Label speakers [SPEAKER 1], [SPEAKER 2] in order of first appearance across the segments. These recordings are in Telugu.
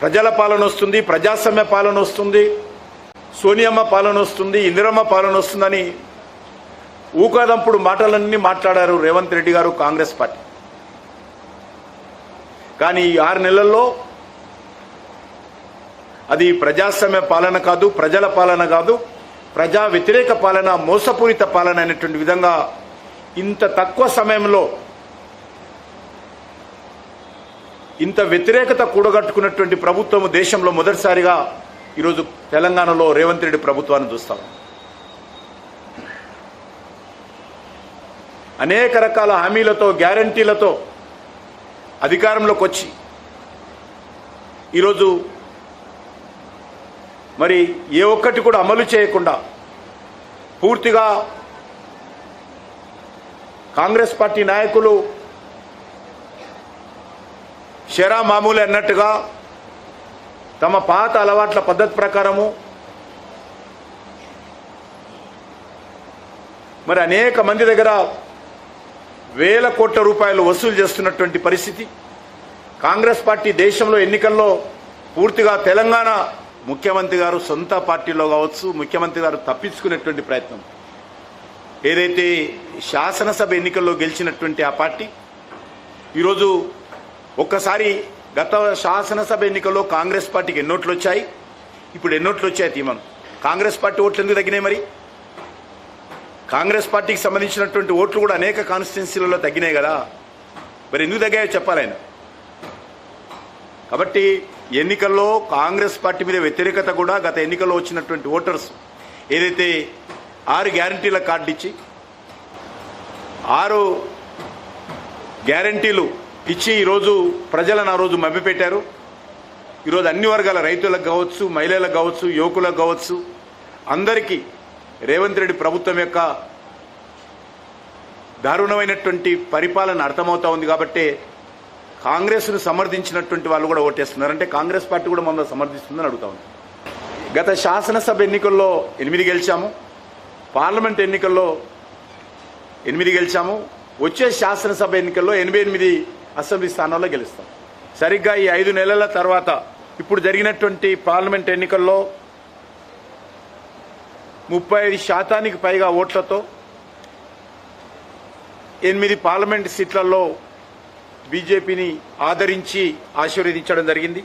[SPEAKER 1] ప్రజల పాలన వస్తుంది, ప్రజాస్వామ్య పాలన వస్తుంది, సోనియమ్మ పాలన వస్తుంది, ఇందిరమ్మ పాలన వస్తుందని ఊకదంపుడు మాటలన్నీ మాట్లాడారు రేవంత్ రెడ్డి గారు, కాంగ్రెస్ పార్టీ. కానీ ఈ 6 నెలల్లో అది ప్రజాస్వామ్య పాలన కాదు, ప్రజల పాలన కాదు, ప్రజా వ్యతిరేక పాలన, మోసపూరిత పాలన అనేటువంటి విధంగా ఇంత తక్కువ సమయంలో ఇంత వ్యతిరేకత కూడగట్టుకున్నటువంటి ప్రభుత్వం దేశంలో మొదటిసారిగా ఈరోజు తెలంగాణలో రేవంత్ రెడ్డి ప్రభుత్వాన్ని చూస్తాం. అనేక రకాల హామీలతో, గ్యారంటీలతో అధికారంలోకి వచ్చి ఈరోజు మరి ఏ ఒక్కటి కూడా అమలు చేయకుండా పూర్తిగా కాంగ్రెస్ పార్టీ నాయకులు షరా మామూలు అన్నట్టుగా తమ పాత అలవాట్ల పద్ధతి ప్రకారము మరి అనేక మంది దగ్గర వేల కోట్ల రూపాయలు వసూలు చేస్తున్నటువంటి పరిస్థితి. కాంగ్రెస్ పార్టీ దేశంలో ఎన్నికల్లో పూర్తిగా తెలంగాణ ముఖ్యమంత్రి గారు సొంత పార్టీలో కావచ్చు, ముఖ్యమంత్రి గారు తప్పించుకునేటువంటి ప్రయత్నం. ఏదైతే శాసనసభ ఎన్నికల్లో గెలిచినటువంటి ఆ పార్టీ ఈరోజు ఒక్కసారి గత శాసనసభ ఎన్నికల్లో కాంగ్రెస్ పార్టీకి ఎన్నోట్లు వచ్చాయి, ఇప్పుడు ఎన్నోట్లు వచ్చాయి తీమను. కాంగ్రెస్ పార్టీ ఓట్లు ఎందుకు తగ్గినాయి? మరి కాంగ్రెస్ పార్టీకి సంబంధించినటువంటి ఓట్లు కూడా అనేక కాన్స్టిట్యున్సీలలో తగ్గినాయి కదా, మరి ఎందుకు తగ్గాయో చెప్పాలి ఆయన. కాబట్టి ఎన్నికల్లో కాంగ్రెస్ పార్టీ మీద వ్యతిరేకత కూడా గత ఎన్నికల్లో వచ్చినటువంటి ఓటర్స్ ఏదైతే 6 గ్యారంటీల కార్డు ఇచ్చి 6 గ్యారంటీలు ఇచ్చి ఈరోజు ప్రజలను ఆ రోజు మభ్యపెట్టారు. ఈరోజు అన్ని వర్గాల రైతులకు కావచ్చు, మహిళలకు కావచ్చు, యువకులకు కావచ్చు, అందరికీ రేవంత్ రెడ్డి ప్రభుత్వం యొక్క దారుణమైనటువంటి పరిపాలన అర్థమవుతా ఉంది. కాబట్టి కాంగ్రెస్ను సమర్థించినటువంటి వాళ్ళు కూడా ఓటేస్తున్నారు. అంటే కాంగ్రెస్ పార్టీ కూడా మమ్మల్ని సమర్థిస్తుందని అడుగుతా ఉంది. గత శాసనసభ ఎన్నికల్లో 8 గెలిచాము, పార్లమెంట్ ఎన్నికల్లో 8 గెలిచాము, వచ్చే శాసనసభ ఎన్నికల్లో 88 అసెంబ్లీ స్థానాల్లో గెలుస్తాం. సరిగ్గా ఈ 5 నెలల తర్వాత ఇప్పుడు జరిగినటువంటి పార్లమెంట్ ఎన్నికల్లో 35% పైగా ఓట్లతో 8 పార్లమెంట్ సీట్లలో బీజేపీని ఆదరించి ఆశీర్వదించడం జరిగింది.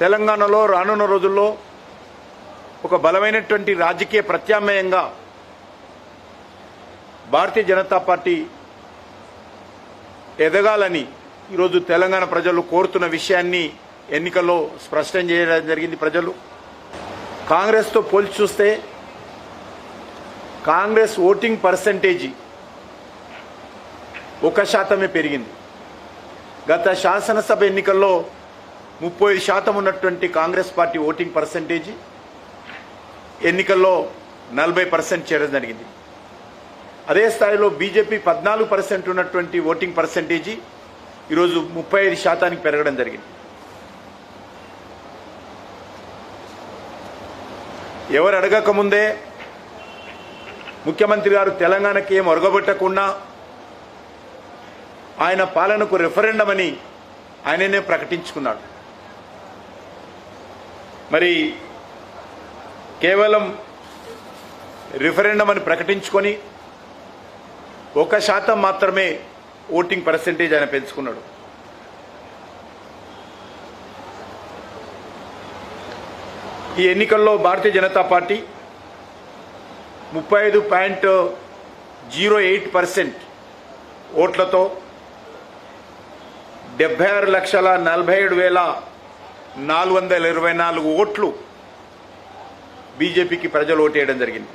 [SPEAKER 1] తెలంగాణలో రానున్న రోజుల్లో ఒక బలమైనటువంటి రాజకీయ ప్రత్యామ్నాయంగా భారతీయ జనతా పార్టీ ఎదగాలని ఈరోజు తెలంగాణ ప్రజలు కోరుతున్న విషయాన్ని ఎన్నికల్లో స్పష్టం చేయడం జరిగింది. ప్రజలు కాంగ్రెస్తో పోల్చి చూస్తే కాంగ్రెస్ ఓటింగ్ పర్సంటేజీ 1% పెరిగింది. గత శాసనసభ ఎన్నికల్లో 35% ఉన్నటువంటి కాంగ్రెస్ పార్టీ ఓటింగ్ పర్సంటేజీ ఎన్నికల్లో 40% చేరడం జరిగింది. అదే స్థాయిలో బీజేపీ 14% ఉన్నటువంటి ఓటింగ్ పర్సంటేజీ ఈరోజు 35% పెరగడం జరిగింది. ఎవరు అడగకముందే ముఖ్యమంత్రి గారు తెలంగాణకి ఏం ఒరగబెట్టకుండా ఆయన పాలనకు రెఫరెండం అని ఆయననే ప్రకటించుకున్నాడు. మరి కేవలం రిఫరెండం అని ప్రకటించుకొని 1% మాత్రమే ఓటింగ్ పర్సెంటేజ్ ఆయన పెంచుకున్నాడు. ఈ ఎన్నికల్లో భారతీయ జనతా పార్టీ 35.08% ఓట్లతో 76,47,424 ఓట్లు బీజేపీకి ప్రజలు ఓటేయడం జరిగింది.